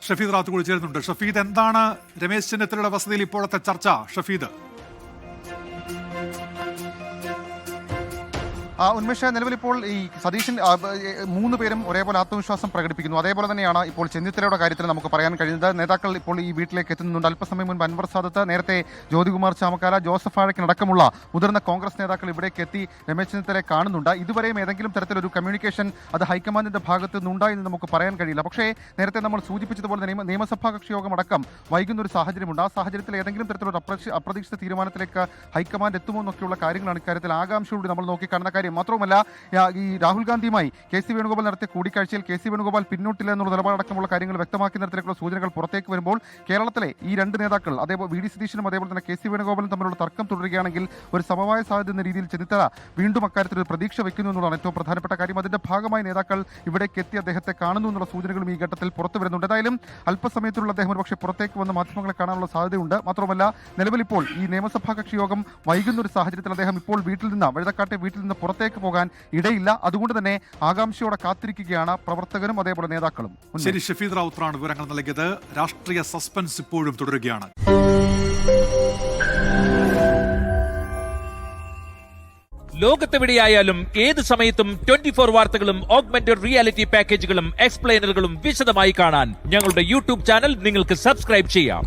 ഷഫീദ് റാത്ത് കൂടി ചേരുന്നുണ്ട്. ഷഫീദ്, എന്താണ് രമേശ് ചെന്നിത്തലയുടെ വസതിയിൽ ഇപ്പോഴത്തെ ചർച്ച? ഷഫീദ്. ഉന്മേഷ, നിലവിലിപ്പോൾ ഈ സതീശൻ 3 പേരും ഒരേപോലെ ആത്മവിശ്വാസം പ്രകടിപ്പിക്കുന്നു. അതേപോലെ തന്നെയാണ് ഇപ്പോൾ ചെന്നിത്തലയുടെ കാര്യത്തിൽ നമുക്ക് പറയാൻ കഴിയുന്നത്. നേതാക്കൾ ഇപ്പോൾ ഈ വീട്ടിലേക്ക് എത്തുന്നുണ്ട്. അല്പസമയം മുൻപ് അൻവർ സാദത്ത്, നേരത്തെ ജ്യോതികുമാർ ചാമക്കാല, ജോസഫ് ആഴക്കനടക്കമുള്ള മുതിർന്ന കോൺഗ്രസ് നേതാക്കൾ ഇവിടേക്ക് എത്തി രമേശ് ചെന്നിത്തലയെ കാണുന്നുണ്ട്. ഇതുവരെയും ഏതെങ്കിലും തരത്തിലൊരു കമ്മ്യൂണിക്കേഷൻ അത് ഹൈക്കമാൻഡിന്റെ ഭാഗത്ത് നിന്നുണ്ടായി എന്ന് നമുക്ക് പറയാൻ കഴിയില്ല. പക്ഷേ നേരത്തെ നമ്മൾ സൂചിപ്പിച്ചതുപോലെ തന്നെ നിയമസഭാ കക്ഷി യോഗം അടക്കം വൈകുന്ന ഒരു സാഹചര്യമുണ്ട്. ആ സാഹചര്യത്തിൽ ഏതെങ്കിലും തരത്തിലൊരു അപ്രതീക്ഷിത തീരുമാനത്തിലേക്ക് ഹൈക്കമാൻഡ് എത്തുമോ എന്നൊക്കെയുള്ള കാര്യങ്ങളാണ് ഇക്കാര്യത്തിൽ ആകാംക്ഷയോടെ നമ്മൾ നോക്കിക്കാണുന്ന കാര്യം. മാത്രവുമല്ല, ഈ രാഹുൽ ഗാന്ധിയുമായി കെ സി വേണുഗോപാൽ നടത്തിയ കൂടിക്കാഴ്ചയിൽ കെ സി വേണുഗോപാൽ പിന്നോട്ടില്ല എന്നുള്ള നിലപാടക്കമുള്ള കാര്യങ്ങൾ വ്യക്തമാക്കുന്ന തരത്തിലുള്ള സൂചനകൾ പുറത്തേക്ക് വരുമ്പോൾ കേരളത്തിലെ ഈ 2 നേതാക്കൾ, അതേപോലെ വി ഡി സതീശനും അതേപോലെ തന്നെ കെ സി വേണുഗോപാലും തമ്മിലുള്ള തർക്കം തുടരുകയാണെങ്കിൽ ഒരു സമവായ സാധ്യത എന്ന രീതിയിൽ ചെന്നിത്തല വീണ്ടും അക്കാര്യത്തിൽ ഒരു പ്രതീക്ഷ വയ്ക്കുന്നു എന്നുള്ളതാണ് ഏറ്റവും പ്രധാനപ്പെട്ട കാര്യം. അതിന്റെ ഭാഗമായി നേതാക്കൾ ഇവിടേക്ക് എത്തി അദ്ദേഹത്തെ കാണുന്നു എന്നുള്ള സൂചനകളും ഈ ഘട്ടത്തിൽ പുറത്തു വരുന്നുണ്ട്. ഏതായാലും അല്പസമയത്തിലുള്ള അദ്ദേഹം ഒരുപക്ഷെ പുറത്തേക്ക് വന്ന് മാധ്യമങ്ങളെ കാണാനുള്ള സാധ്യതയുണ്ട്. മാത്രമല്ല, നിലവിൽ ഇപ്പോൾ ഈ നിയമസഭാ കക്ഷി യോഗം വൈകുന്ന ഒരു സാഹചര്യത്തിൽ അദ്ദേഹം ഇപ്പോൾ വഴുതക്കാട്ടെ വീട്ടിൽ നിന്ന് പുറത്തേക്ക് പോകാൻ ഇടയില്ല. അതുകൊണ്ട് തന്നെ ആകാംക്ഷയോടെ കാത്തിരിക്കുകയാണ് പ്രവർത്തകരും അതേപോലെ നേതാക്കളും. ശരി, ഷഫീദ് റാവുത്തറാണ് വിവരങ്ങൾ നൽകിയത്. രാഷ്ട്രീയ സസ്പെൻസ് ഇപ്പോഴും തുടരുകയാണ്. ലോകത്തെവിടെയായാലും ഏത് സമയത്തും 24 വാർത്തകളും ഓഗ്മെന്റഡ് റിയാലിറ്റി പാക്കേജുകളും എക്സ്പ്ലെയിനറുകളും വിശദമായി കാണാൻ ഞങ്ങളുടെ യൂട്യൂബ് ചാനൽ നിങ്ങൾക്ക് സബ്സ്ക്രൈബ് ചെയ്യാം.